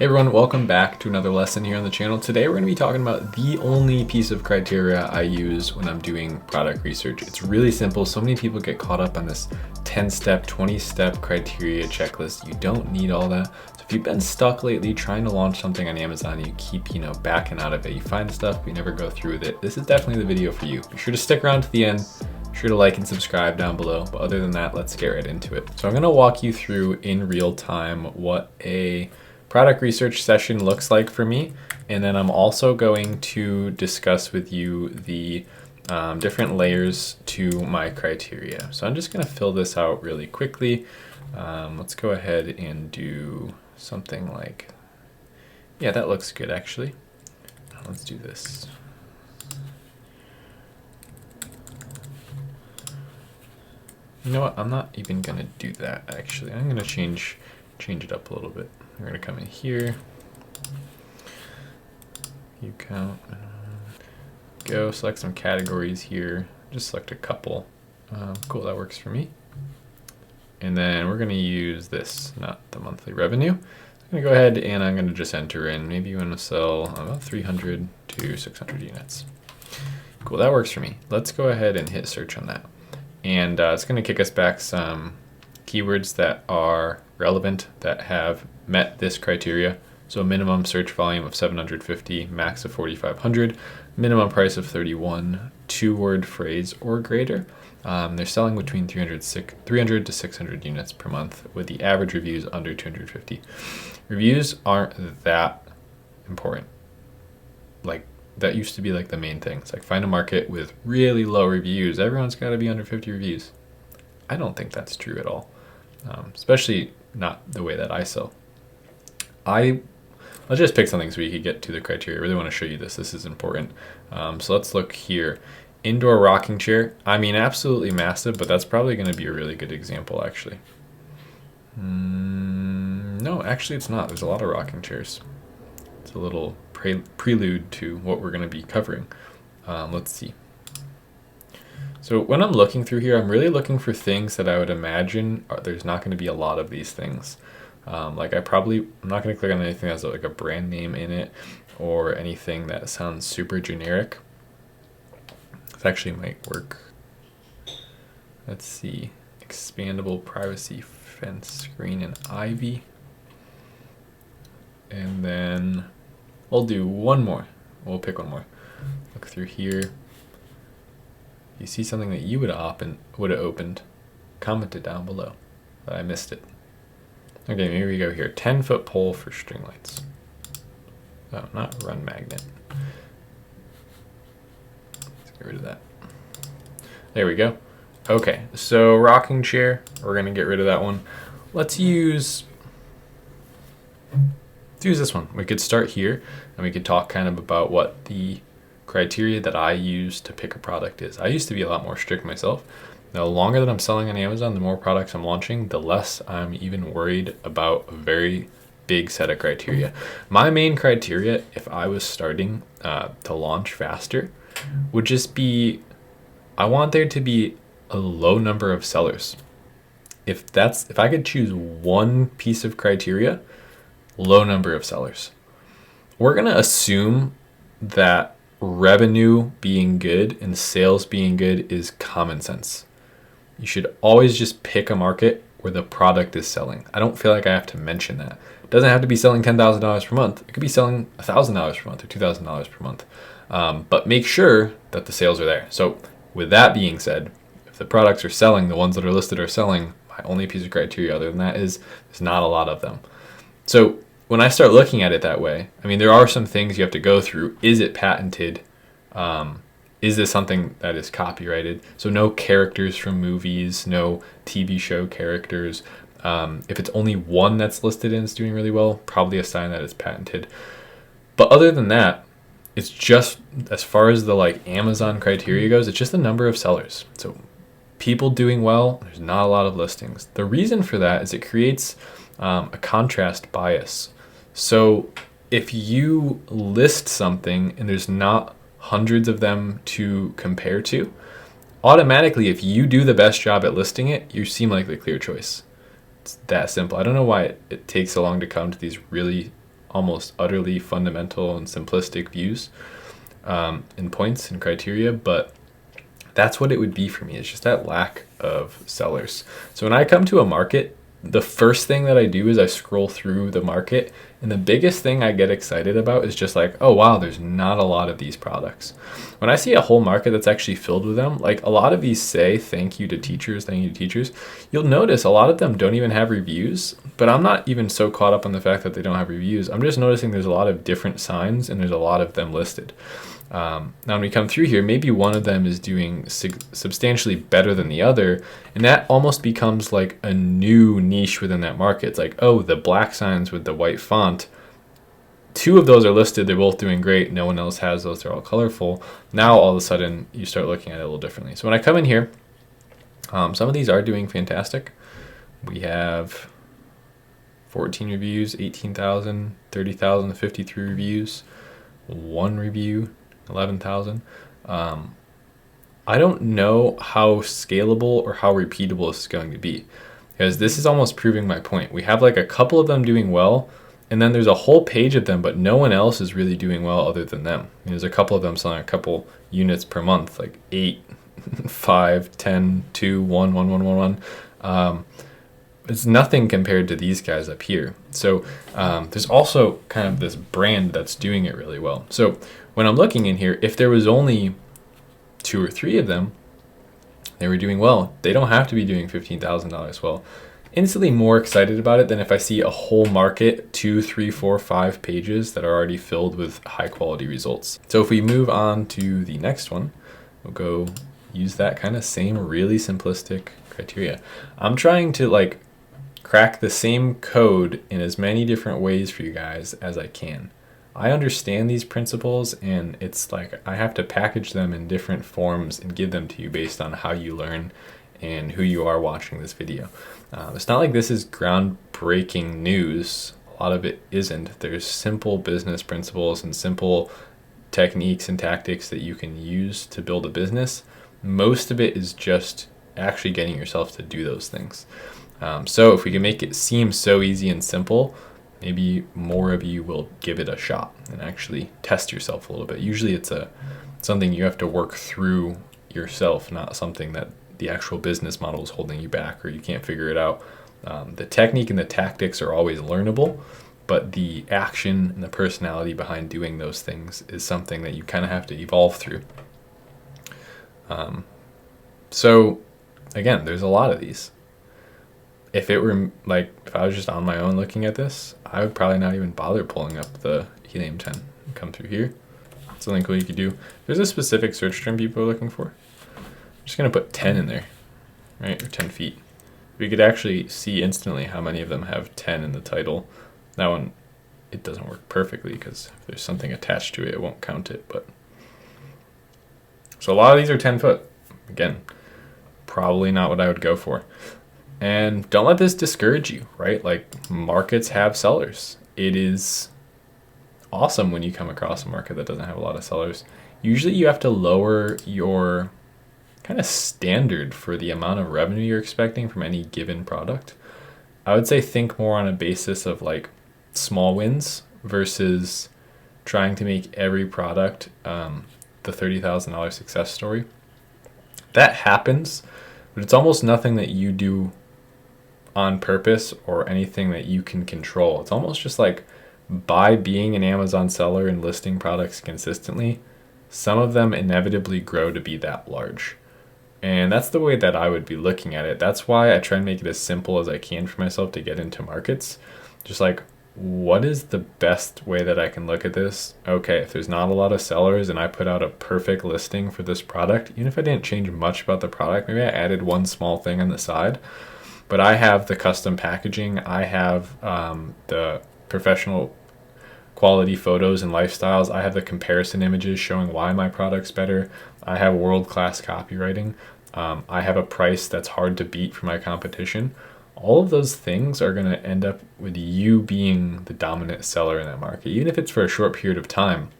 Hey everyone, welcome back to another lesson here on the channel. Today we're going to be talking about the only piece of criteria I use when I'm doing product research. It's really simple. So many people get caught up on this 10-step, 20-step criteria checklist. You don't need all that. So if you've been stuck lately trying to launch something on Amazon, you keep, backing out of it. You find stuff, but you never go through with it. This is definitely the video for you. Be sure to stick around to the end. Be sure to like and subscribe down below. But other than that, let's get right into it. So I'm going to walk you through in real time what a product research session looks like for me, and then I'm also going to discuss with you the different layers to my criteria. So I'm just going to fill this out really quickly. Let's go ahead and do something like, yeah, that looks good actually. Let's do this. You know what? I'm not even going to do that actually. I'm going to change it up a little bit. We're going to come in here, view count, go select some categories here, just select a couple. Cool, that works for me. And then we're going to use this, not the monthly revenue. I'm going to go ahead and I'm going to just enter in, maybe you want to sell about 300 to 600 units. Cool, that works for me. Let's go ahead and hit search on that. And it's going to kick us back some keywords that are relevant, that have met this criteria. So minimum search volume of 750, max of 4,500, minimum price of 31, 2-word phrase or greater. They're selling between 300 to 600 units per month with the average reviews under 250. Reviews aren't that important. Like that used to be like the main thing. It's like find a market with really low reviews. Everyone's got to be under 50 reviews. I don't think that's true at all. Especially not the way that I sell. Let's just pick something so we can get to the criteria. I really want to show you this. This is important. So let's look here. Indoor rocking chair. I mean, absolutely massive, but that's probably going to be a really good example, actually. No, actually it's not. There's a lot of rocking chairs. It's a little prelude to what we're going to be covering. Let's see. So when I'm looking through here, I'm really looking for things that I would imagine there's not going to be a lot of these things. I'm not going to click on anything that has like a brand name in it or anything that sounds super generic. This actually might work. Let's see. Expandable privacy fence screen and ivy. And then we'll do one more. We'll pick one more. Look through here. You see something that you would have opened, comment it down below, but I missed it. Okay, maybe we go here. 10-foot pole for string lights. Oh, not run magnet. Let's get rid of that. There we go. Okay, so rocking chair, we're gonna get rid of that one. Let's use this one. We could start here and we could talk kind of about what the criteria that I use to pick a product is. I used to be a lot more strict myself. The longer that I'm selling on Amazon, the more products I'm launching, the less I'm even worried about a very big set of criteria. My main criteria, if I was starting to launch faster, would just be, I want there to be a low number of sellers. If I could choose one piece of criteria, low number of sellers. We're gonna assume that revenue being good and sales being good is common sense. You should always just pick a market where the product is selling. I don't feel like I have to mention that. It doesn't have to be selling $10,000 per month. It could be selling $1,000 per month or $2,000 per month. But make sure that the sales are there. So with that being said, if the products are selling, the ones that are listed are selling, my only piece of criteria other than that is there's not a lot of them. So when I start looking at it that way, I mean, there are some things you have to go through. Is it patented? Is this something that is copyrighted? So no characters from movies, no TV show characters. If it's only one that's listed and it's doing really well, probably a sign that it's patented. But other than that, it's just, as far as the like Amazon criteria goes, it's just the number of sellers. So people doing well, there's not a lot of listings. The reason for that is it creates a contrast bias. So if you list something and there's not hundreds of them to compare to, automatically if you do the best job at listing it, you seem like the clear choice. It's that simple. I don't know why it takes so long to come to these really almost utterly fundamental and simplistic views and points and criteria, but that's what it would be for me. It's just that lack of sellers. So when I come to a market, the first thing that I do is I scroll through the market, and the biggest thing I get excited about is just like, oh wow, there's not a lot of these products. When I see a whole market that's actually filled with them, like a lot of these say thank you to teachers, you'll notice a lot of them don't even have reviews, but I'm not even so caught up on the fact that they don't have reviews. I'm just noticing there's a lot of different signs and there's a lot of them listed. Now when we come through here, maybe one of them is doing substantially better than the other, and that almost becomes like a new niche within that market. It's like, oh, the black signs with the white font, two of those are listed, they're both doing great, no one else has those, they're all colorful. Now all of a sudden you start looking at it a little differently. So when I come in here, some of these are doing fantastic. We have 14 reviews, 18,000, 30,000, 53 reviews, 1 review, 11,000. I don't know how scalable or how repeatable this is going to be, because this is almost proving my point. We have like a couple of them doing well, and then there's a whole page of them, but no one else is really doing well other than them. There's a couple of them selling a couple units per month, like 8, 5, 10, 2, 1, 1, 1, 1, 1. It's nothing compared to these guys up here. So there's also kind of this brand that's doing it really well. So when I'm looking in here, if there was only 2 or 3 of them, they were doing well. They don't have to be doing $15,000 well. Instantly more excited about it than if I see a whole market, 2, 3, 4, 5 pages that are already filled with high quality results. So if we move on to the next one, we'll go use that kind of same really simplistic criteria. I'm trying to like crack the same code in as many different ways for you guys as I can. I understand these principles, and it's like I have to package them in different forms and give them to you based on how you learn and who you are watching this video. It's not like this is groundbreaking news. A lot of it isn't. There's simple business principles and simple techniques and tactics that you can use to build a business. Most of it is just actually getting yourself to do those things. So if we can make it seem so easy and simple, maybe more of you will give it a shot and actually test yourself a little bit. Usually it's something you have to work through yourself, not something that the actual business model is holding you back or you can't figure it out. The technique and the tactics are always learnable, but the action and the personality behind doing those things is something that you kind of have to evolve through. So again, there's a lot of these. If it were like, if I was just on my own looking at this, I would probably not even bother pulling up the helium 10 and come through here. Something cool you could do. There's a specific search term people are looking for. I'm just going to put 10 in there, right? Or 10 feet. We could actually see instantly how many of them have 10 in the title. That one, it doesn't work perfectly because if there's something attached to it, it won't count it. But so a lot of these are 10 foot. Again, probably not what I would go for. And don't let this discourage you, right? Like, markets have sellers. It is awesome when you come across a market that doesn't have a lot of sellers. Usually you have to lower your kind of standard for the amount of revenue you're expecting from any given product. I would say think more on a basis of like small wins versus trying to make every product the $30,000 success story. That happens, but it's almost nothing that you do on purpose or anything that you can control. It's almost just like by being an Amazon seller and listing products consistently, some of them inevitably grow to be that large. And that's the way that I would be looking at it. That's why I try and make it as simple as I can for myself to get into markets. Just like, what is the best way that I can look at this? Okay, if there's not a lot of sellers and I put out a perfect listing for this product, even if I didn't change much about the product, maybe I added one small thing on the side, but I have the custom packaging, I have the professional quality photos and lifestyles, I have the comparison images showing why my product's better, I have world-class copywriting, I have a price that's hard to beat for my competition. All of those things are going to end up with you being the dominant seller in that market. Even if it's for a short period of time,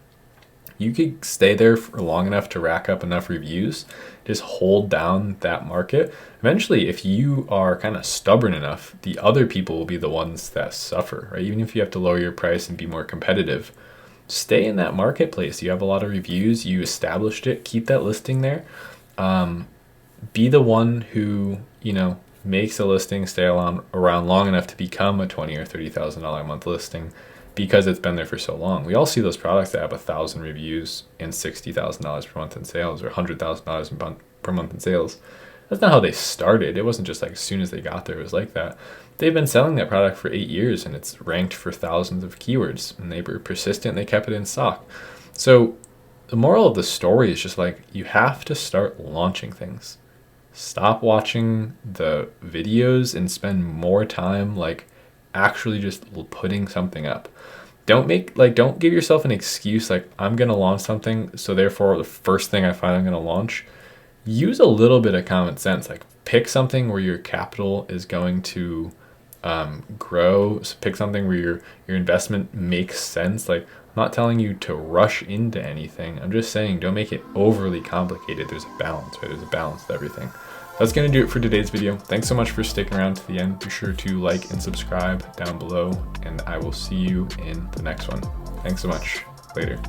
you could stay there for long enough to rack up enough reviews, just hold down that market. Eventually, if you are kind of stubborn enough, the other people will be the ones that suffer, right? Even if you have to lower your price and be more competitive, stay in that marketplace. You have a lot of reviews, you established it, keep that listing there. Be the one who, makes a listing stay around long enough to become a $20,000 or $30,000 a month listing because it's been there for so long. We all see those products that have 1,000 reviews and $60,000 per month in sales, or $100,000 per month in sales. That's not how they started. It wasn't just like as soon as they got there, it was like that. They've been selling that product for 8 years and it's ranked for thousands of keywords, and they were persistent. They kept it in stock. So the moral of the story is just like, you have to start launching things. Stop watching the videos and spend more time like actually just putting something up. Don't give yourself an excuse like, I'm going to launch something, so therefore the first thing I find I'm going to launch. Use a little bit of common sense. Like, pick something where your capital is going to grow. So pick something where your investment makes sense. Like, I'm not telling you to rush into anything. I'm just saying don't make it overly complicated. There's a balance, right? There's a balance to everything. That's going to do it for today's video. Thanks so much for sticking around to the end. Be sure to like and subscribe down below, and I will see you in the next one. Thanks so much. Later.